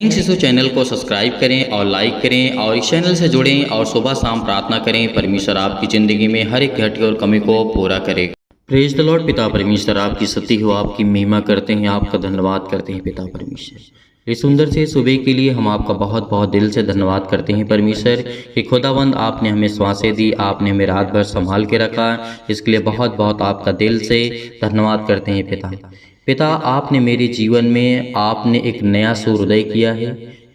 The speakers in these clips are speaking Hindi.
इन शिशु चैनल को सब्सक्राइब करें और लाइक करें और इस चैनल से जुड़ें और सुबह शाम प्रार्थना करें। परमेश्वर आपकी ज़िंदगी में हर एक घटी और कमी को पूरा करेगा। Praise the Lord. पिता परमेश्वर आपकी स्तुति हो, आपकी महिमा करते हैं, आपका धन्यवाद करते हैं पिता परमेश्वर। इस सुंदर से सुबह के लिए हम आपका बहुत बहुत दिल से धन्यवाद करते हैं परमेश्वर कि खुदावंद आपने हमें सांसें दी, आपने हमें रात भर संभाल के रखा। इसके लिए बहुत बहुत आपका दिल से धन्यवाद करते हैं पिता। आपने मेरे जीवन में आपने एक नया सूर्योदय किया है,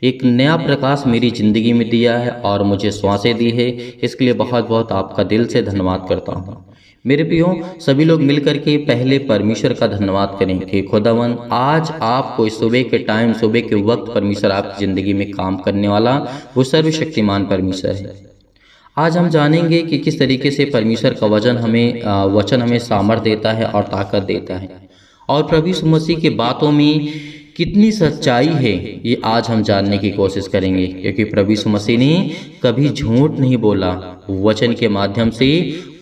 एक नया प्रकाश मेरी ज़िंदगी में दिया है और मुझे सांसें दी है। इसके लिए बहुत बहुत आपका दिल से धन्यवाद करता हूँ। मेरे प्रियो, सभी लोग मिलकर के पहले परमेश्वर का धन्यवाद करें कि खुदावन आज आपको इस सुबह के टाइम, सुबह के वक्त परमेश्वर आपकी ज़िंदगी में काम करने वाला वो सर्वशक्तिमान परमेश्वर है। आज हम जानेंगे कि किस तरीके से परमेश्वर का वचन हमें सामर्थ देता है और ताकत देता है, और प्रभु यीशु मसीह के बातों में कितनी सच्चाई है ये आज हम जानने की कोशिश करेंगे, क्योंकि प्रभु यीशु मसीह ने कभी झूठ नहीं बोला। वचन के माध्यम से,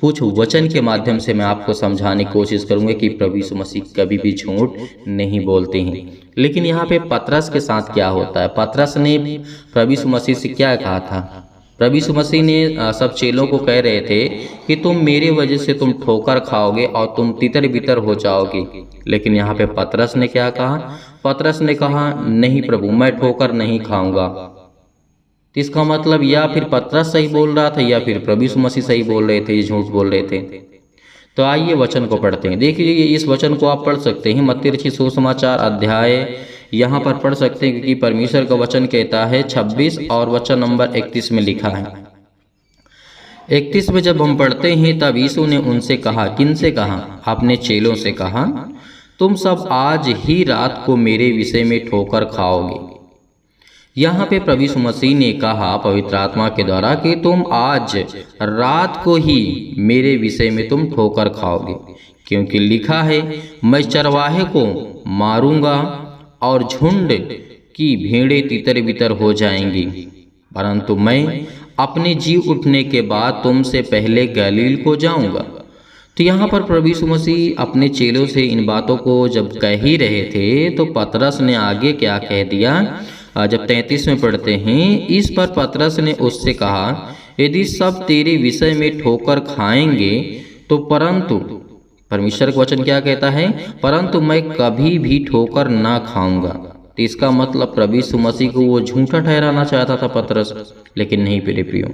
कुछ वचन के माध्यम से मैं आपको समझाने की कोशिश करूंगा कि प्रभु यीशु मसीह कभी भी झूठ नहीं बोलते हैं। लेकिन यहाँ पे पतरस के साथ क्या होता है? पतरस ने प्रभु यीशु मसीह से क्या कहा था? प्रभु यीशु मसीह ने सब चेलों को कह रहे थे कि तुम मेरे वजह से तुम ठोकर खाओगे और तुम तितर बितर हो जाओगे। लेकिन यहाँ पे पतरस ने क्या कहा? पतरस ने कहा नहीं प्रभु, मैं ठोकर नहीं खाऊंगा। तो इसका मतलब या फिर पतरस सही बोल रहा था या फिर प्रभु यीशु मसीह सही बोल रहे थे, ये झूठ बोल रहे थे। तो आइए वचन को पढ़ते हैं। देखिए इस वचन को आप पढ़ सकते हैं मत्ती रचित सुसमाचार अध्याय, यहाँ पर पढ़ सकते हैं क्योंकि परमेश्वर का वचन कहता है 26 और वचन नंबर 31 में लिखा है। 31 में जब हम पढ़ते हैं तब यीशु ने उनसे कहा, किनसे कहा? अपने चेलों से कहा, तुम सब आज ही रात को मेरे विषय में ठोकर खाओगे। यहाँ पे प्रभु यीशु मसीह ने कहा पवित्र आत्मा के द्वारा कि तुम आज रात को ही मेरे विषय में तुम ठोकर खाओगे, क्योंकि लिखा है मैं चरवाहे को मारूंगा और झुंड की भेड़ें तितर बितर हो जाएंगी, परंतु मैं अपने जी उठने के बाद तुमसे पहले गलील को जाऊंगा। तो यहाँ पर प्रभु यीशु मसीह अपने चेलों से इन बातों को जब कह ही रहे थे तो पतरस ने आगे क्या कह दिया? जब 33 में पढ़ते हैं, इस पर पतरस ने उससे कहा, यदि सब तेरे विषय में ठोकर खाएंगे तो परंतु परमेश्वर का वचन क्या कहता है? परंतु मैं कभी भी ठोकर ना खाऊंगा। तो इसका मतलब प्रभु यीशु मसीह को वो झूठा ठहराना चाहता था पतरस, लेकिन नहीं मेरे प्रियो,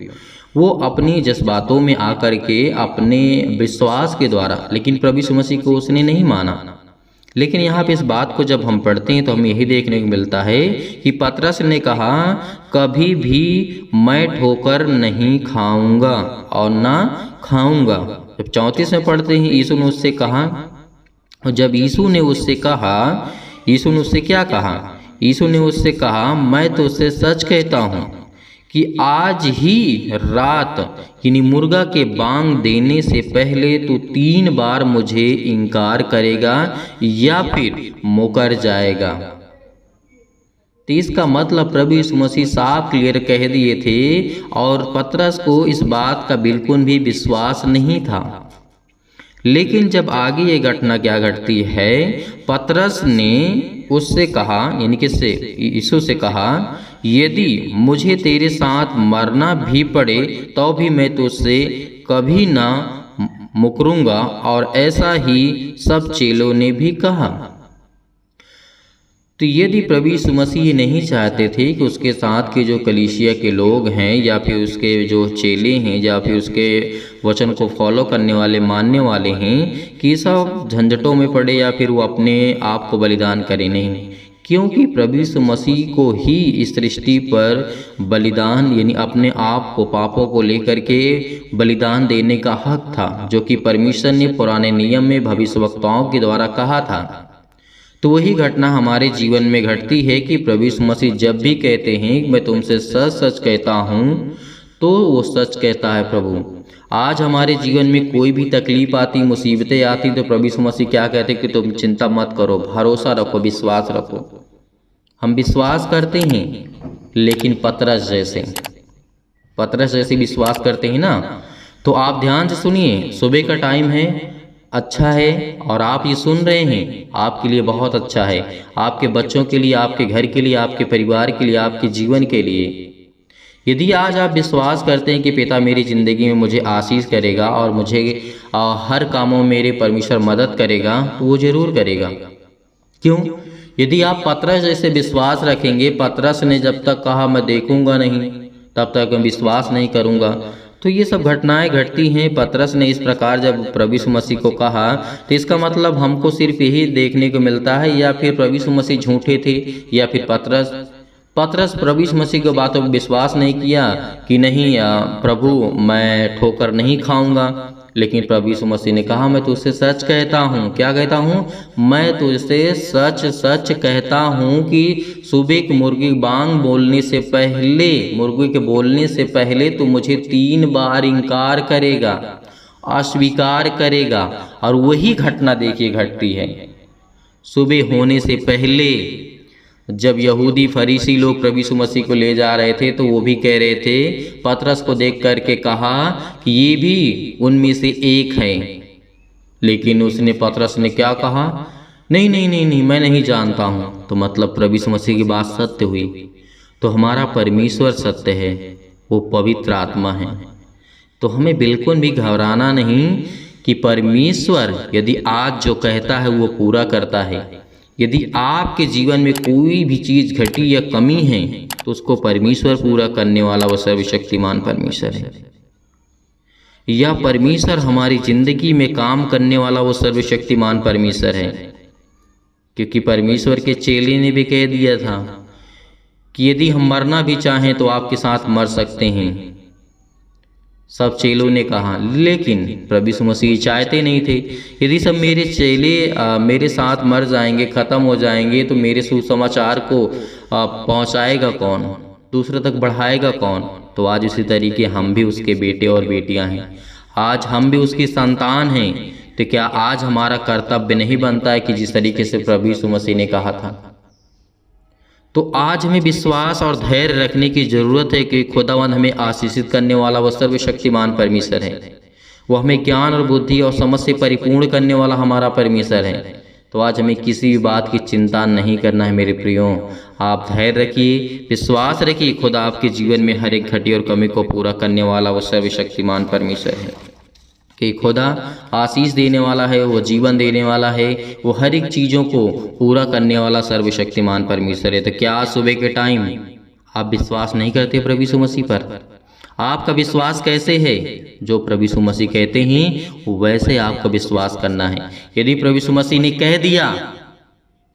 वो अपनी जज्बातों में आकर के अपने विश्वास के द्वारा, लेकिन प्रभु यीशु मसीह को उसने नहीं माना। लेकिन यहाँ पे इस बात को जब हम पढ़ते हैं तो हमें यही देखने को मिलता है कि पतरस ने कहा कभी भी मैं ठोकर नहीं खाऊंगा और ना खाऊंगा। जब 34 में पढ़ते हैं, यीशु ने उससे कहा, और जब यीशु ने उससे क्या कहा? यीशु ने उससे कहा, मैं तो उससे सच कहता हूँ कि आज ही रात यानी मुर्गा के बांग देने से पहले तू 3 बार मुझे इनकार करेगा या फिर मुकर जाएगा। तो इसका मतलब प्रभु यीशु मसीह साफ क्लियर कह दिए थे और पतरस को इस बात का बिल्कुल भी विश्वास नहीं था। लेकिन जब आगे ये घटना क्या घटती है, पतरस ने उससे कहा, यानी किससे? यीशु से कहा, यदि मुझे तेरे साथ मरना भी पड़े तो भी मैं तुझसे कभी ना मुकरूंगा। और ऐसा ही सब चेलों ने भी कहा। तो यदि प्रभु यीशु मसीह नहीं चाहते थे कि उसके साथ के जो कलीसिया के लोग हैं या फिर उसके जो चेले हैं या फिर उसके वचन को फॉलो करने वाले, मानने वाले हैं, कि सब झंझटों में पड़े या फिर वो अपने आप को बलिदान करें, नहीं, क्योंकि प्रभु यीशु मसीह को ही इस सृष्टि पर बलिदान यानी अपने आप को, पापों को लेकर के बलिदान देने का हक था, जो कि परमेश्वर ने पुराने नियम में भविष्यवक्ताओं के द्वारा कहा था। तो वही घटना हमारे जीवन में घटती है कि प्रभु यीशु मसीह जब भी कहते हैं मैं तुमसे सच सच कहता हूँ, तो वो सच कहता है प्रभु। आज हमारे जीवन में कोई भी तकलीफ आती, मुसीबतें आती, तो प्रभु यीशु मसीह क्या कहते हैं कि तुम चिंता मत करो, भरोसा रखो, विश्वास रखो। हम विश्वास करते हैं, लेकिन पतरस जैसे विश्वास करते हैं ना। तो आप ध्यान से सुनिए, सुबह का टाइम है, अच्छा है और आप ये सुन रहे हैं, आपके लिए बहुत अच्छा है, आपके बच्चों के लिए, आपके घर के लिए, आपके परिवार के लिए, आपके जीवन के लिए। यदि आज आप विश्वास करते हैं कि पिता मेरी ज़िंदगी में मुझे आशीष करेगा और मुझे हर कामों में मेरे परमेश्वर मदद करेगा, तो वो ज़रूर करेगा। क्यों? यदि आप पतरस जैसे विश्वास रखेंगे, पतरस ने जब तक कहा मैं देखूंगा नहीं तब तक मैं विश्वास नहीं करूंगा, तो ये सब घटनाएं घटती हैं। पतरस ने इस प्रकार जब प्रभु यीशु मसीह को कहा, तो इसका मतलब हमको सिर्फ यही देखने को मिलता है, या फिर प्रभु यीशु मसीह झूठे थे, या फिर पतरस प्रभु यीशु मसीह की बातों पर विश्वास नहीं किया कि नहीं प्रभु मैं ठोकर नहीं खाऊंगा। लेकिन प्रभु यीशु मसीह ने कहा मैं तुझसे सच कहता हूँ। क्या कहता हूँ? मैं तुझसे सच सच कहता हूँ कि सुबह की मुर्गी बांग बोलने से पहले, मुर्गी के बोलने से पहले तू मुझे 3 बार इनकार करेगा, अस्वीकार करेगा। और वही घटना देखिए घटती है। सुबह होने से पहले जब यहूदी फरीसी लोग प्रभु यीशु मसीह को ले जा रहे थे, तो वो भी कह रहे थे, पतरस को देख करके कहा कि ये भी उनमें से एक है। लेकिन पतरस ने क्या कहा? नहीं नहीं नहीं नहीं, मैं नहीं जानता हूँ। तो मतलब प्रभु यीशु मसीह की बात सत्य हुई। तो हमारा परमेश्वर सत्य है, वो पवित्र आत्मा है। तो हमें बिल्कुल भी घबराना नहीं कि परमेश्वर यदि आज जो कहता है वो पूरा करता है। यदि आपके जीवन में कोई भी चीज़ घटी या कमी है, तो उसको परमेश्वर पूरा करने वाला वो सर्वशक्तिमान परमेश्वर है। या परमेश्वर हमारी जिंदगी में काम करने वाला वो सर्वशक्तिमान परमेश्वर है। क्योंकि परमेश्वर के चेले ने भी कह दिया था कि यदि हम मरना भी चाहें तो आपके साथ मर सकते हैं। सब चेलों ने कहा, लेकिन प्रभु यीशु मसीह चाहते नहीं थे। यदि सब मेरे चेले मेरे साथ मर जाएंगे, ख़त्म हो जाएंगे, तो मेरे सुसमाचार को पहुंचाएगा कौन, दूसरे तक बढ़ाएगा कौन? तो आज उसी तरीके हम भी उसके बेटे और बेटियां हैं, आज हम भी उसकी संतान हैं। तो क्या आज हमारा कर्तव्य नहीं बनता है कि जिस तरीके से प्रभु यीशु मसीह ने कहा था? तो आज हमें विश्वास और धैर्य रखने की ज़रूरत है कि खुदावंद हमें आशीषित करने वाला वह सर्वशक्तिमान परमेश्वर है। वो हमें ज्ञान और बुद्धि और समझ से परिपूर्ण करने वाला हमारा परमेश्वर है। तो आज हमें किसी भी बात की चिंता नहीं करना है मेरे प्रियो। आप धैर्य रखिए, विश्वास रखिए, खुदा आपके जीवन में हर एक घटी और कमी को पूरा करने वाला वह सर्वशक्तिमान परमेश्वर है। कि खुदा आशीष देने वाला है, वो जीवन देने वाला है, वो हर एक चीज़ों को पूरा करने वाला सर्वशक्तिमान परमेश्वर है। तो क्या आज सुबह के टाइम आप विश्वास नहीं करते प्रभु यीशु मसीह पर? आपका विश्वास कैसे है? जो प्रभु यीशु मसीह कहते हैं वैसे आपका विश्वास करना है। यदि प्रभु यीशु मसीह ने कह दिया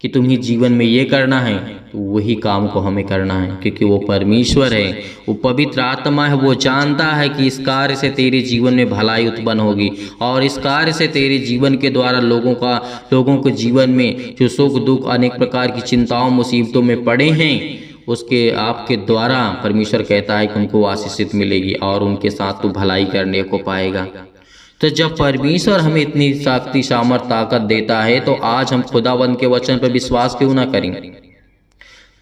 कि तुम्हें जीवन में ये करना है, तो वही काम को हमें करना है, क्योंकि वो परमेश्वर है, वो पवित्र आत्मा है। वो जानता है कि इस कार्य से तेरे जीवन में भलाई उत्पन्न होगी और इस कार्य से तेरे जीवन के द्वारा लोगों के जीवन में जो सुख दुख अनेक प्रकार की चिंताओं मुसीबतों में पड़े हैं, उसके आपके द्वारा परमेश्वर कहता है कि उनको आशीषित मिलेगी और उनके साथ तू भलाई करने को पाएगा। तो जब परमेश्वर हमें इतनी शक्ति सामर्थ ताकत देता है, तो आज हम खुदावंद के वचन पर विश्वास क्यों ना करें?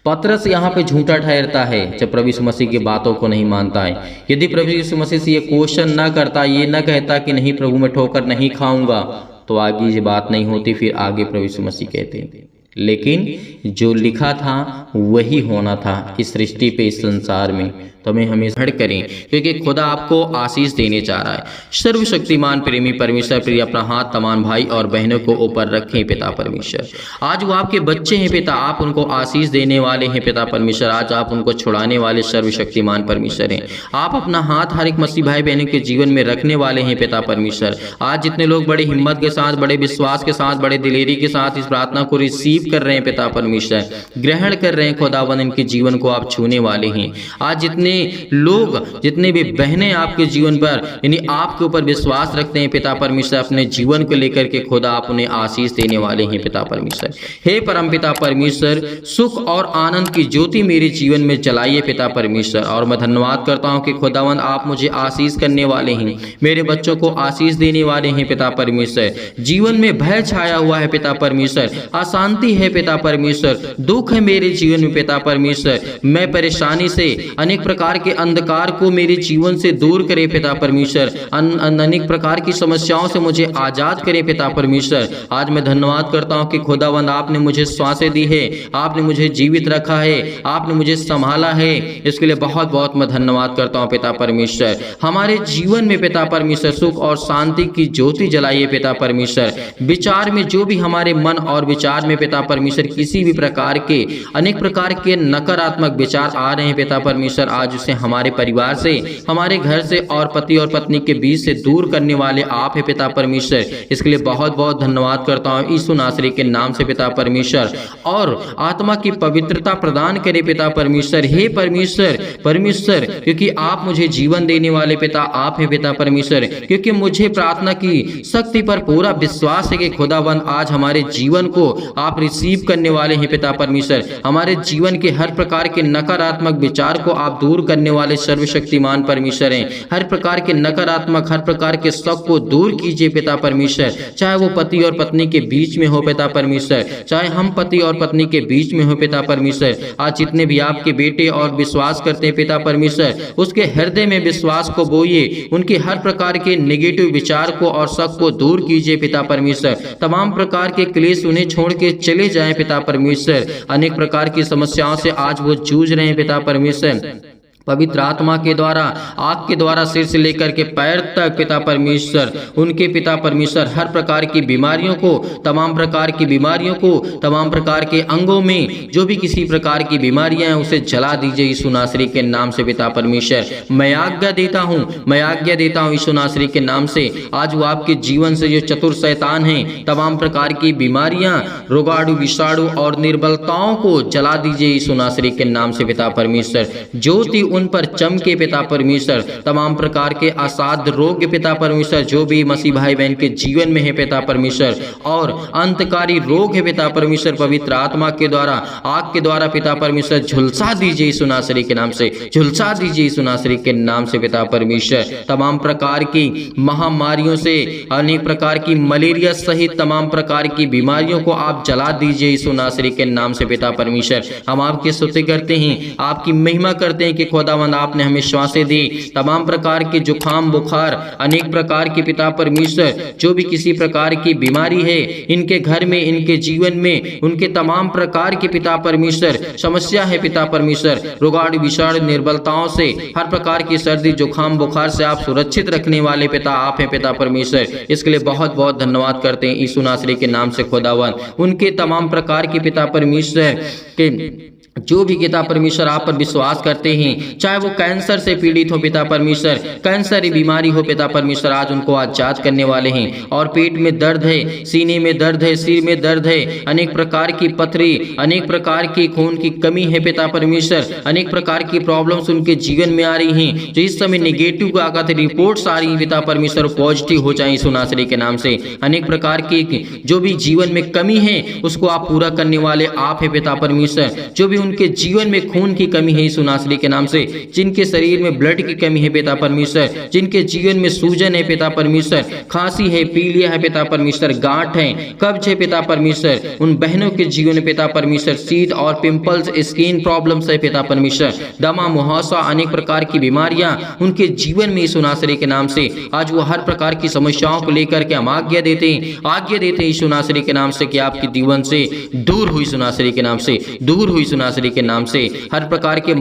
पतरस यहाँ पे झूठा ठहरता है जब प्रभु यीशु मसीह की बातों को नहीं मानता है। यदि प्रभु यीशु मसीह से ये क्वेश्चन ना करता, ये ना कहता कि नहीं प्रभु मैं ठोकर नहीं खाऊंगा, तो आगे ये बात नहीं होती। फिर आगे प्रभु यीशु मसीह कहते हैं, लेकिन जो लिखा था वही होना था इस सृष्टि पे, इस संसार में। तो हमें हमेशा हट करें, क्योंकि खुदा आपको आशीष देने जा रहा है। सर्वशक्तिमान प्रेमी परमेश्वर प्रिय अपना हाथ तमाम भाई और बहनों को ऊपर रखें पिता परमेश्वर। आज वो आपके बच्चे हैं पिता, आप उनको आशीष देने वाले हैं पिता परमेश्वर। आज आप उनको छुड़ाने वाले सर्वशक्तिमान परमेश्वर हैं। आप अपना हाथ हर एक मसीह भाई बहनों के जीवन में रखने वाले हैं पिता परमेश्वर। आज जितने लोग बड़े हिम्मत के साथ, बड़े विश्वास के साथ, बड़े दिलेरी के साथ इस प्रार्थना को रिसीव कर रहे हैं पिता परमेश्वर, ग्रहण कर रहे हैं खुदावन, इनके जीवन को आप छूने वाले हैं। आज जितने लोग, जितने भी बहनें आपके जीवन पर यानी आपके ऊपर विश्वास रखते हैं पिता परमेश्वर, अपने जीवन को लेकर के खुदा आप उन्हें आशीष देने वाले हैं पिता परमेश्वर। हे परम पिता परमेश्वर, सुख और आनंद की ज्योति मेरे जीवन में जलाइए पिता परमेश्वर। और मैं धन्यवाद करता हूं कि खुदावंद आप मुझे आशीष करने वाले हैं, मेरे बच्चों को आशीष देने वाले हैं पिता परमेश्वर। जीवन में भय छाया हुआ है पिता परमेश्वर, अशांति है पिता परमेश्वर, दुख है मेरे जीवन में पिता परमेश्वर, मैं परेशानी से, अनेक प्रकार के अंधकार को मेरे जीवन से दूर करे पिता परमेश्वर। अनेक प्रकार की समस्याओं से मुझे आजाद करे पिता परमेश्वर। आज मैं धन्यवाद करता हूँ कि खुदावंद आपने मुझे सांसें दी है, आपने मुझे जीवित रखा है, आपने मुझे संभाला है। इसके लिए बहुत बहुत मैं धन्यवाद करता हूँ पिता परमेश्वर। हमारे जीवन में पिता परमेश्वर सुख और शांति की ज्योति जलाइए पिता परमेश्वर। विचार में जो भी हमारे मन और विचार में पिता परमेश्वर किसी भी प्रकार के अनेक प्रकार के नकारात्मक विचार आ रहे हैं पिता परमेश्वर, आज उसे हमारे परिवार से, हमारे घर से और पति और पत्नी के बीच से दूर करने वाले आप है पिता परमेश्वर। इसके लिए बहुत बहुत धन्यवाद करता हूँ यीशु नासरी के नाम से पिता परमेश्वर। और आत्मा की पवित्रता प्रदान करे पिता परमेश्वर। हे परमेश्वर परमेश्वर, क्योंकि आप मुझे जीवन देने वाले पिता आप हैं पिता परमेश्वर। क्योंकि मुझे प्रार्थना की शक्ति पर पूरा विश्वास है कि खुदावंद आज हमारे जीवन को आप रिसीव करने वाले हैं पिता परमेश्वर। हमारे जीवन के हर प्रकार के नकारात्मक विचार को आप दूर करने वाले सर्वशक्तिमान परमेश्वर हैं। हर प्रकार के नकारात्मक, हर प्रकार के शक को दूर कीजिए पिता परमेश्वर। चाहे वो पति और पत्नी के बीच में हो पिता परमेश्वर, चाहे हम पति और पत्नी के बीच में हो पिता परमेश्वर। आज जितने भी आपके बेटे और विश्वास करते हैं पिता परमेश्वर, उसके हृदय में विश्वास को बोइए। उनके हर प्रकार के नेगेटिव विचार को और शक को दूर कीजिए पिता परमेश्वर। तमाम प्रकार के क्लेश उन्हें छोड़ के चले जाएं पिता परमेश्वर। अनेक प्रकार की समस्याओं से आज वो जूझ रहे हैं पिता परमेश्वर। पवित्र आत्मा के द्वारा, आग के द्वारा सिर से लेकर के पैर तक पिता परमेश्वर, उनके पिता परमेश्वर हर प्रकार की बीमारियों को, तमाम प्रकार की बीमारियों को, तमाम प्रकार के अंगों में जो भी किसी प्रकार की बीमारियां हैं उसे जला दीजिए यीशु नासरी के नाम से पिता परमेश्वर। मैं आज्ञा देता हूं, मैं आज्ञा देता हूं यीशु नासरी के नाम से। आज वो आपके जीवन से जो चतुर शैतान हैं, तमाम प्रकार की बीमारियां, रोगाणु, विषाणु और निर्बलताओं को जला दीजिए यीशु नासरी के नाम से पिता परमेश्वर। ज्योति उन पर चमके पिता परमेश्वर। तमाम प्रकार के असाध्य रोग पिता परमेश्वर जो भी मसीह भाई बहन के जीवन में है पिता परमेश्वर, और अंतकारी रोग है पिता परमेश्वर, पवित्र आत्मा के द्वारा, आग के द्वारा पिता परमेश्वर झुलसा दीजिए यीशु नासरी के नाम से, झुलसा दीजिए यीशु नासरी के नाम से पिता परमेश्वर। तमाम प्रकार की महामारियों से, अनेक प्रकार की मलेरिया सहित तमाम प्रकार की बीमारियों को आप जला दीजिए यीशु नासरी के नाम से पिता परमेश्वर। हम आपकी स्तुति करते हैं, आपकी महिमा करते हैं कि खुदावंद आपने हमें श्वासें दी। तमाम प्रकार के जुखाम, बुखार, अनेक प्रकार के पिता परमेश्वर जो भी किसी प्रकार की बीमारी है इनके घर में, इनके जीवन में, उनके तमाम प्रकार के पिता परमेश्वर समस्या है पिता परमेश्वर, रोगाणु, विषाणु, निर्बलताओं से, हर प्रकार की सर्दी, जुखाम, बुखार से आप सुरक्षित रखने वाले पिता आप हैं पिता परमेश्वर। इसके लिए बहुत बहुत धन्यवाद करते हैं यीशु नासरी के नाम से खुदावंद। उनके तमाम प्रकार के पिता परमेश्वर के जो भी पिता परमेश्वर आप पर विश्वास करते हैं, चाहे वो कैंसर से पीड़ित हो पिता परमेश्वर, कैंसर की बीमारी हो पिता परमेश्वर, आज उनको आजाद करने वाले हैं। और पेट में दर्द है, सीने में दर्द है, सिर में दर्द है, अनेक प्रकार की पथरी, अनेक प्रकार की खून की कमी है पिता परमेश्वर, अनेक प्रकार की प्रॉब्लम्स उनके जीवन में आ रही हैं। जो इस समय नेगेटिव आकर रिपोर्ट्स आ रही हैं पिता परमेश्वर, पॉजिटिव हो जाए यीशु नासरी के नाम से। अनेक प्रकार की जो भी जीवन में कमी है उसको आप पूरा करने वाले आप है पिता परमेश्वर। जो भी उनके जीवन में खून की कमी है यीशु नासरी के नाम से, जिनके शरीर में ब्लड की कमी है पिता परमेश्वर, जिनके जीवन में सूजन है पिता परमेश्वर, खांसी है, पीलिया है पिता परमेश्वर, गांठ है, कब्ज है पिता परमेश्वर, उन बहनों के जीवन में पिता परमेश्वर सीध और पिंपल्स, स्किन प्रॉब्लम्स है पिता परमेश्वर, दमा, मुहासा, अनेक प्रकार की बीमारियां उनके जीवन में यीशु नासरी के नाम से। आज वो हर प्रकार की समस्याओं को लेकर के हम आज्ञा देते हैं यीशु नासरी के नाम से कि आपके जीवन से दूर हुई यीशु नासरी के नाम से, दूर हुई यीशु नासरी के नाम से। हर प्रकार के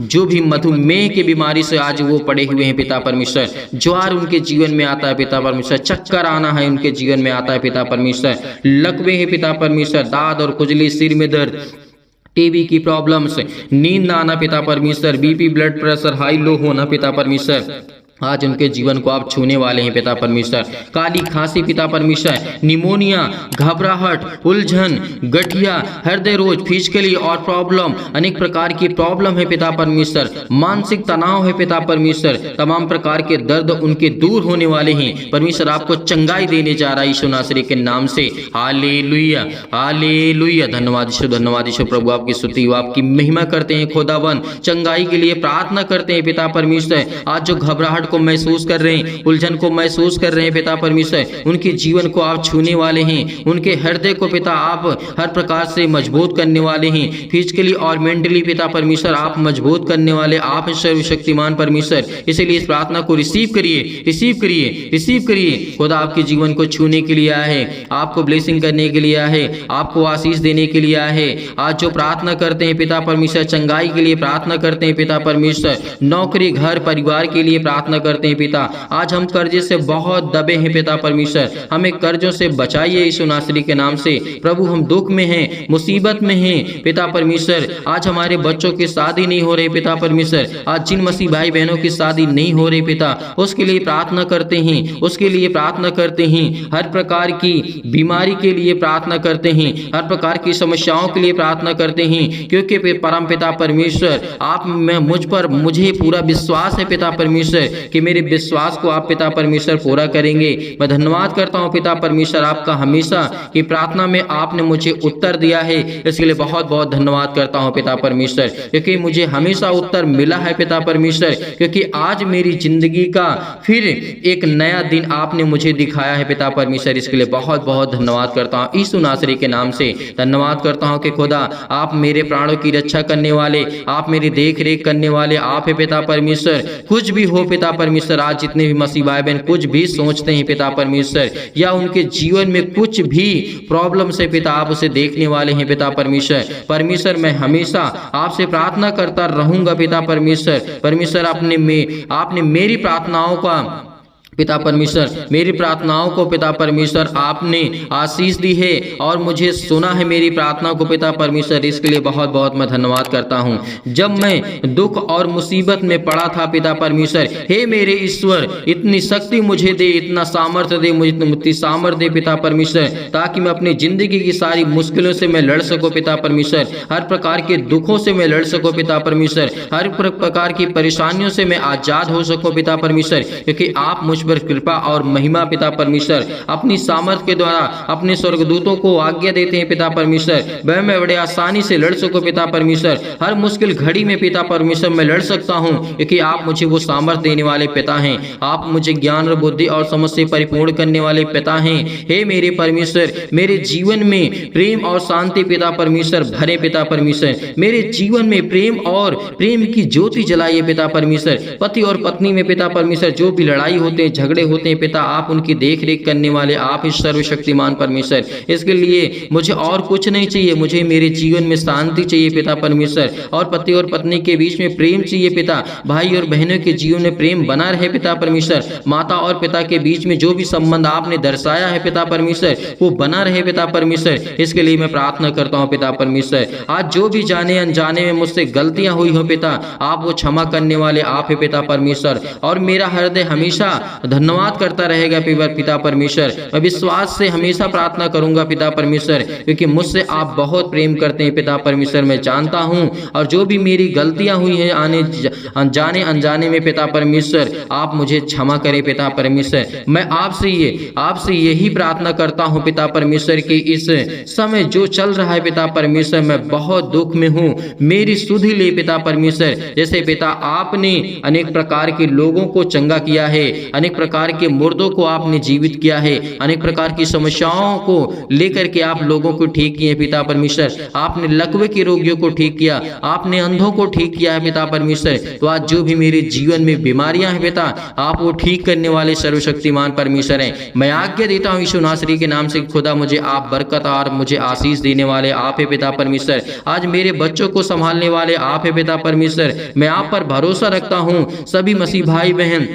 जो भी मधुमेह की बीमारी से आज वो पड़े हुए हैं पिता परमेश्वर, ज्वार उनके जीवन में आता है पिता परमेश्वर, चक्कर आना है उनके जीवन में आता है पिता परमेश्वर, लकवे है पिता परमेश्वर, दाद और खुजली, सिर में दर्द, टीबी की प्रॉब्लम्स, नींद ना आना पिता परमेश्वर, BP, blood pressure high low होना पिता परमेश्वर, आज उनके जीवन को आप छूने वाले हैं पिता परमेश्वर। काली खांसी पिता परमेश्वर, निमोनिया, घबराहट, उलझन, गठिया, हृदय रोग, फिजिकली और प्रॉब्लम, अनेक प्रकार की प्रॉब्लम है पिता परमेश्वर, मानसिक तनाव है पिता परमेश्वर, तमाम प्रकार के दर्द उनके दूर होने वाले हैं। परमेश्वर आपको चंगाई देने जा रहा है यीशु नासरी के नाम से। Hallelujah, hallelujah. धन्यवाद यीशु, धन्यवाद यीशु। प्रभु आपकी स्तुति, आपकी महिमा करते हैं खुदावन, चंगाई के लिए प्रार्थना करते हैं पिता परमेश्वर। आज जो घबराहट घबराहट को महसूस कर रहे हैं, उलझन को महसूस कर रहे हैं पिता परमेश्वर, उनके जीवन को आप छूने वाले हैं। उनके हृदय को पिता आप हर प्रकार से मजबूत करने वाले हैं, फिजिकली और मेंटली पिता परमेश्वर आप मजबूत करने वाले आप सर्वशक्तिमान परमेश्वर। इसलिए इस प्रार्थना को रिसीव करिए, रिसीव करिए, रिसीव करिए। खुदा आपके जीवन को छूने के लिए आया है, आपको ब्लेसिंग करने के लिए आया है, आपको आशीष देने के लिए आया है। आज जो प्रार्थना करते हैं पिता परमेश्वर, चंगाई के लिए प्रार्थना करते हैं पिता परमेश्वर, नौकरी घर परिवार के लिए प्रार्थना करते हैं पिता। आज हम कर्जे से बहुत दबे हैं पिता परमेश्वर, हमें कर्जों से बचाइए यीशु नासरी के नाम से। प्रभु हम दुख में हैं, मुसीबत में हैं पिता परमेश्वर। आज हमारे बच्चों की शादी नहीं हो रही पिता परमेश्वर, आज जिन मसीह भाई बहनों की शादी नहीं हो रही पिता, उसके लिए प्रार्थना करते हैं, उसके लिए प्रार्थना करते हैं। हर प्रकार की बीमारी के लिए प्रार्थना करते हैं, हर प्रकार की समस्याओं के लिए प्रार्थना करते हैं, क्योंकि परम पिता परमेश्वर आप में मुझे पूरा विश्वास है पिता परमेश्वर कि मेरे विश्वास को आप पिता परमेश्वर पूरा करेंगे। मैं धन्यवाद करता हूँ पिता परमेश्वर आपका हमेशा की प्रार्थना में आपने मुझे उत्तर दिया है, इसके लिए बहुत बहुत धन्यवाद करता हूँ पिता परमेश्वर, क्योंकि मुझे हमेशा उत्तर मिला है पिता परमेश्वर, क्योंकि आज मेरी जिंदगी का फिर एक नया दिन आपने मुझे दिखाया है पिता परमेश्वर। इसके लिए बहुत बहुत धन्यवाद करता हूँ यीशु नासरी के नाम से। धन्यवाद करता हूँ कि खुदा आप मेरे प्राणों की रक्षा करने वाले, आप मेरी देख रेख करने वाले आप है पिता परमेश्वर। कुछ भी हो पिता परमेश्वर, आज जितने भी मसीह भाई बहन कुछ भी सोचते हैं पिता परमेश्वर, या उनके जीवन में कुछ भी प्रॉब्लम से पिता आप उसे देखने वाले हैं पिता परमेश्वर। परमेश्वर मैं हमेशा आपसे प्रार्थना करता रहूंगा पिता परमेश्वर। परमेश्वर आपने मेरी प्रार्थनाओं का पिता परमेश्वर, मेरी प्रार्थनाओं को पिता परमेश्वर आपने आशीष दी है और मुझे सुना है मेरी प्रार्थना को पिता परमेश्वर। इसके लिए बहुत बहुत मैं धन्यवाद करता हूँ। जब मैं दुख और मुसीबत में पड़ा था पिता परमेश्वर, हे मेरे ईश्वर इतनी शक्ति मुझे दे, इतना सामर्थ्य दे, मुझे इतनी सामर्थ्य दे पिता परमेश्वर, ताकि मैं अपनी जिंदगी की सारी मुश्किलों से मैं लड़ सकूं पिता परमेश्वर, हर प्रकार के दुखों से मैं लड़ सकूं पिता परमेश्वर, हर प्रकार की परेशानियों से मैं आजाद हो सकूं पिता परमेश्वर, क्योंकि आप मुझ पर कृपा और महिमा पिता परमेश्वर अपनी सामर्थ्य के द्वारा अपने स्वर्गदूतों को आज्ञा देते हैं पिता परमेश्वर। वह मैं बड़े आसानी से लड़ सकूं पिता परमेश्वर, हर मुश्किल घड़ी में पिता परमेश्वर मैं लड़ सकता हूं, क्योंकि आप मुझे वो सामर्थ्य देने वाले पिता हैं। आप मुझे ज्ञान और बुद्धि और समझ से परिपूर्ण करने वाले पिता हैं। हे मेरे परमेश्वर, मेरे जीवन में प्रेम और शांति पिता परमेश्वर भरे पिता परमेश्वर, मेरे जीवन में प्रेम और प्रेम की ज्योति जलाइए पिता परमेश्वर। पति और पत्नी में पिता परमेश्वर जो भी लड़ाई होते हैं, झगड़े होते हैं पिता, आप उनकी देख रेख करने वाले आप इस सर्वशक्तिमान परमेश्वर। इसके लिए मुझे और कुछ नहीं चाहिए, मुझे मेरे जीवन में शांति चाहिए पिता परमेश्वर, और पति और पत्नी के बीच में प्रेम चाहिए पिता, भाई और बहनों के जीवन में प्रेम बना रहे पिता परमेश्वर, माता और पिता के बीच में जो भी संबंध आपने दर्शाया है पिता परमेश्वर वो बना रहे पिता परमेश्वर। इसके लिए मैं प्रार्थना करता हूँ पिता परमेश्वर, आज जो भी जाने अनजाने में मुझसे गलतियां हुई हो पिता, आप वो क्षमा करने वाले आप है पिता परमेश्वर, और मेरा हृदय हमेशा धन्यवाद करता रहेगा पिता परमेश्वर। मैं विश्वास से हमेशा प्रार्थना करूंगा पिता परमेश्वर, क्योंकि मुझसे आप बहुत प्रेम करते हैं पिता परमेश्वर, मैं जानता हूं, और जो भी मेरी गलतियां हुई हैं जाने अनजाने में पिता परमेश्वर आप मुझे क्षमा करें पिता परमेश्वर। मैं आपसे यही प्रार्थना करता हूं पिता परमेश्वर कि इस समय जो चल रहा है पिता परमेश्वर, मैं बहुत दुख में हूं, मेरी सुधि ले पिता परमेश्वर। जैसे पिता आपने अनेक प्रकार के लोगों को चंगा किया है, अनेक प्रकार के मुर्दों को आपने जीवित किया है, अनेक प्रकार की समस्याओं को लेकर के आप लोगों को ठीक किए पिता परमेश्वर, आपने लकवे के रोगियों को ठीक किया, आपने अंधों को ठीक किया है पिता परमेश्वर। तो आज जो भी मेरे जीवन में बीमारियां हैं पिता, आप वो ठीक करने वाले सर्वशक्तिमान परमेश्वर हैं। मैं आज्ञा देता हूं यीशु नासरी के नाम से, खुदा मुझे आप बरकत और मुझे आशीष देने वाले आप है पिता परमेश्वर। आज मेरे बच्चों को संभालने वाले आप है पिता परमेश्वर, मैं आप पर भरोसा रखता हूं। सभी मसीह भाई बहन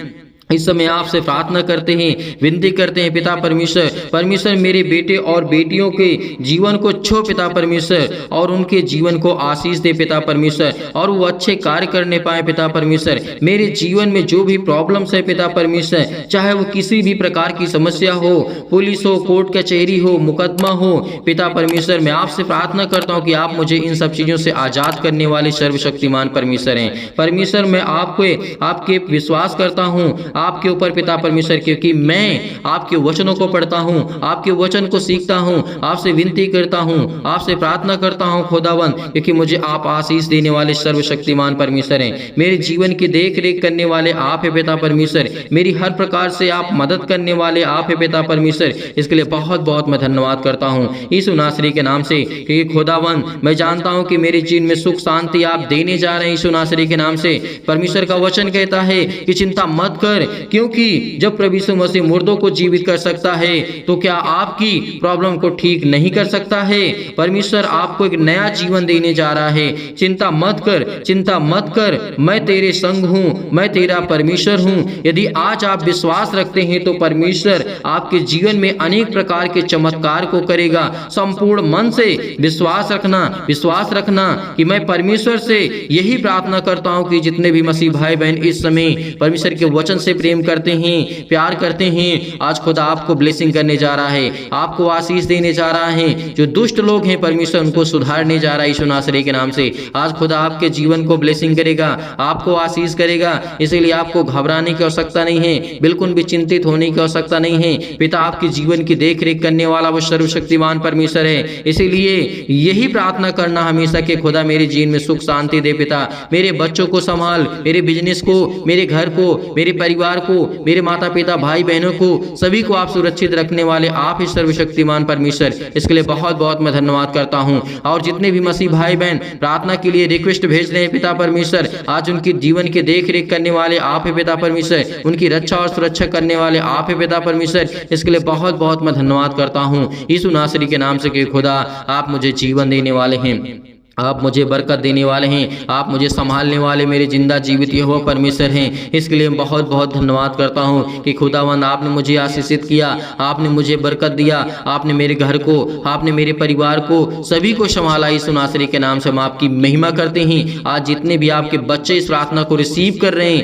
इस समय आपसे प्रार्थना करते हैं, विनती करते हैं पिता परमेश्वर। परमेश्वर मेरे बेटे और बेटियों के जीवन को छो पिता परमेश्वर, और उनके जीवन को आशीष दे पिता परमेश्वर, और वो अच्छे कार्य करने पाए पिता परमेश्वर। मेरे जीवन में जो भी प्रॉब्लम्स है पिता परमेश्वर, चाहे वो किसी भी प्रकार की समस्या हो, पुलिस हो, कोर्ट कचहरी हो, मुकदमा हो पिता परमेश्वर, मैं आपसे प्रार्थना करता हूँ कि आप मुझे इन सब चीज़ों से आज़ाद करने वाले सर्वशक्तिमान परमेश्वर हैं। परमेश्वर मैं आपके विश्वास करता हूँ, आपके ऊपर पिता परमेश्वर, क्योंकि मैं आपके वचनों को पढ़ता हूँ, आपके वचन को सीखता हूँ, आपसे विनती करता हूँ, आपसे प्रार्थना करता हूँ खुदावन, क्योंकि मुझे आप आशीष देने वाले सर्वशक्तिमान परमेश्वर हैं। मेरे जीवन की देख रेख करने वाले आप है पिता परमेश्वर, मेरी हर प्रकार से आप मदद करने वाले आप है पिता परमेश्वर। इसके लिए बहुत बहुत मैं धन्यवाद करता हूँ यीशु नासरी के नाम से, क्योंकि खुदावन मैं जानता हूँ कि मेरे जीवन में सुख शांति आप देने जा रहे हैं यीशु नासरी के नाम से। परमेश्वर का वचन कहता है कि चिंता मत कर, क्योंकि जब प्रभु यीशु मसीह मुर्दों को जीवित कर सकता है तो क्या आपकी प्रॉब्लम को ठीक नहीं कर सकता है? परमेश्वर आपको एक नया जीवन देने जा रहा है। चिंता मत कर, चिंता मत कर, मैं तेरे संग हूँ, मैं तेरा परमेश्वर हूँ। यदि आज आप विश्वास रखते हैं तो परमेश्वर आपके जीवन में अनेक प्रकार के चमत्कार को करेगा। संपूर्ण मन से विश्वास रखना, विश्वास रखना कि मैं परमेश्वर से यही प्रार्थना करता हूँ कि जितने भी मसीह भाई बहन इस समय परमेश्वर के वचन से प्रेम करते हैं, प्यार करते हैं, आज खुदा आपको ब्लेसिंग करने जा रहा है, आपको आशीष देने जा रहा है। जो दुष्ट लोग हैं परमेश्वर उनको सुधारने जा रहा है यीशु नासरी के नाम से। आज खुदा आपके जीवन को ब्लेसिंग करेगा, आपको आशीष करेगा। इसीलिए आपको घबराने की आवश्यकता नहीं है, बिल्कुल भी चिंतित होने की आवश्यकता नहीं है। पिता आपके जीवन की देख रेख करने वाला वो सर्वशक्तिमान परमेश्वर है। इसीलिए यही प्रार्थना करना हमेशा कि खुदा मेरे जीवन में सुख शांति दे। पिता मेरे बच्चों को संभाल, मेरे बिजनेस को, मेरे घर को, मेरे परिवार को, मेरे माता पिता भाई बहनों को, सभी को आप सुरक्षित रखने वाले आप ही सर्वशक्तिमान परमेश्वर। इसके लिए बहुत बहुत मैं धन्यवाद करता हूँ। और जितने भी मसीह भाई बहन प्रार्थना के लिए रिक्वेस्ट भेज रहे हैं पिता परमेश्वर, आज उनकी जीवन के देख रेख करने वाले आप है पिता परमेश्वर, उनकी रक्षा और सुरक्षा करने वाले आप है पिता परमेश्वर। इसके लिए बहुत बहुत मैं धन्यवाद करता हूँ यीशु नासरी के नाम से कि खुदा आप मुझे जीवन देने वाले हैं, आप मुझे बरकत देने वाले हैं, आप मुझे संभालने वाले मेरे जिंदा जीवित यहोवा परमेश्वर हैं। इसके लिए बहुत बहुत धन्यवाद करता हूं कि खुदावंद आपने मुझे आशीषित किया, आपने मुझे बरकत दिया, आपने मेरे घर को, आपने मेरे परिवार को, सभी को संभाला। यीशु नासरी के नाम से हम आपकी महिमा करते हैं। आज जितने भी आपके बच्चे इस प्रार्थना को रिसीव कर रहे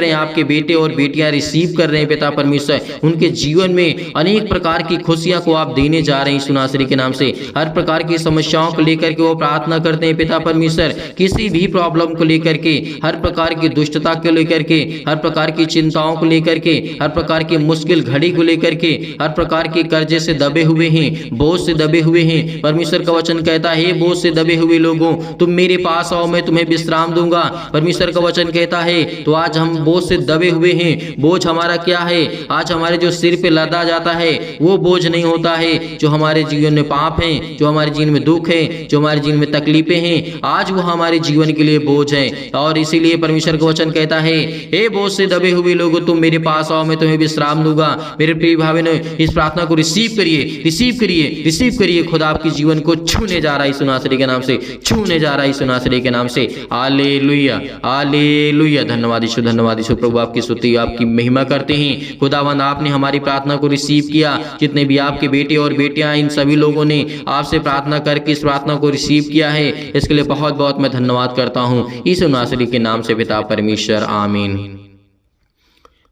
हैं, आपके बेटे और बेटियां रिसीव कर रहे हैं पिता परमेश्वर, उनके जीवन में अनेक प्रकार की खुशियां को आप देने जा रहे हैं यीशु नासरी के नाम से। हर प्रकार की समस्याओं को लेकर के वो प्रार्थना करते हैं पिता परमेश्वर, किसी भी प्रॉब्लम को लेकर के, हर प्रकार की दुष्टता को लेकर के, हर प्रकार की चिंताओं को लेकर के, हर प्रकार की मुश्किल घड़ी को लेकर के, हर प्रकार के कर्जे से दबे हुए हैं, बोझ से दबे हुए हैं। परमेश्वर का वचन कहता है बोझ से दबे हुए लोगों तुम मेरे पास आओ, मैं तुम्हें विश्राम दूंगा। परमेश्वर का वचन कहता है तो आज हम बोझ से दबे हुए हैं। बोझ हमारा क्या है? आज हमारे जो सिर पे लदा जाता है वो बोझ नहीं होता है। जो हमारे जीवन में पाप है, जो हमारे जीवन में दुख है, जो हमारे जीवन में तकलीफें हैं, आज वो हमारे जीवन के लिए बोझ है। और इसीलिए परमेश्वर का वचन कहता है हे बोझ से दबे हुए लोगों तुम मेरे पास आओ, मैं तुम्हें विश्राम दूंगा। मेरे प्रिय भाई ने इस प्रार्थना को रिसीव करिए, रिसीव करिए, रिसीव करिए। खुदा आपकी जीवन को छूने जा रहा है यीशु नासरी के नाम से, छूने जा रहा है यीशु नासरी के नाम से। Hallelujah, hallelujah. धन्यवाद यीशु, धन्यवाद यीशु। प्रभु आपकी स्तुति, आपकी महिमा करते हैं। खुदावंद आपने हमारी प्रार्थना को रिसीव किया। जितने भी आपके बेटे और बेटियां, इन सभी लोगों ने आपसे प्रार्थना करके इस प्रार्थना को रिसीव किया है, इसके लिए बहुत बहुत मैं धन्यवाद करता हूँ यीशु नासरी के नाम से पिता परमेश्वर, आमीन।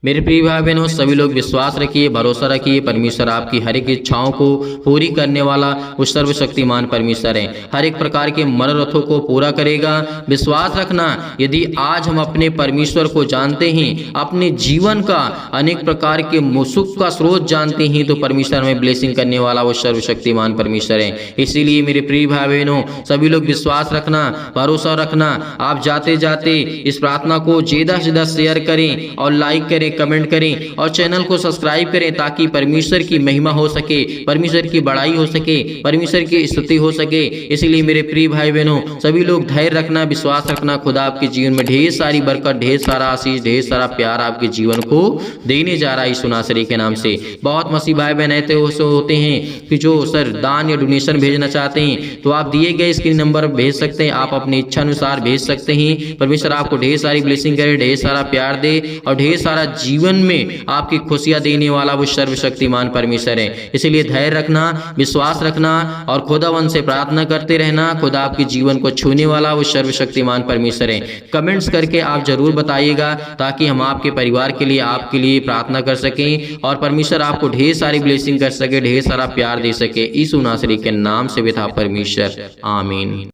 मेरे प्रिय भाई बहनों, सभी लोग विश्वास रखिए, भरोसा रखिए, परमेश्वर आपकी हर एक इच्छाओं को पूरी करने वाला उस सर्वशक्तिमान परमेश्वर है। हर एक प्रकार के मनोरथों को पूरा करेगा। विश्वास रखना, यदि आज हम अपने परमेश्वर को जानते हैं, अपने जीवन का अनेक प्रकार के सुख का स्रोत जानते हैं, तो परमेश्वर हमें ब्लेसिंग करने वाला वो सर्वशक्तिमान परमेश्वर है। इसीलिए मेरे प्रिय भाई बहनों, सभी लोग विश्वास रखना, भरोसा रखना। आप जाते जाते इस प्रार्थना को ज़्यादा से ज़्यादा शेयर करें और लाइक करें, कमेंट करें और चैनल को सब्सक्राइब करें, ताकि परमेश्वर की महिमा हो सके, परमेश्वर की बड़ाई हो सके, परमेश्वर की स्तुति हो सके। इसलिए मेरे प्रिय भाई बहनों, सभी लोग धैर्य रखना, विश्वास रखना। खुदा आपके जीवन में ढेर सारी बरकत, ढेर सारा आशीष, ढेर सारा प्यार आपके जीवन को देने जा रहा है यीशु नासरी के नाम से। बहुत मसीह भाई बहन ऐसे होते हैं कि जो सर दान या डोनेशन भेजना चाहते हैं, तो आप दिए गए स्क्रीन नंबर भेज सकते हैं, आप अपनी इच्छा अनुसार भेज सकते हैं। परमेश्वर आपको ढेर सारी ब्लेसिंग करे, ढेर सारा प्यार दे और ढेर सारा जीवन में आपकी खुशियां देने वाला वो सर्वशक्तिमान परमेश्वर है। इसलिए धैर्य रखना, विश्वास रखना और खुदावन से प्रार्थना करते रहना। खुदा आपके जीवन को छूने वाला वो सर्वशक्तिमान परमेश्वर है। कमेंट्स करके आप जरूर बताइएगा, ताकि हम आपके परिवार के लिए, आपके लिए प्रार्थना कर सकें और परमेश्वर आपको ढेर सारी ब्लेसिंग कर सके, ढेर सारा प्यार दे सके। यीशु नासरी के नाम से पिता परमेश्वर, आमीन।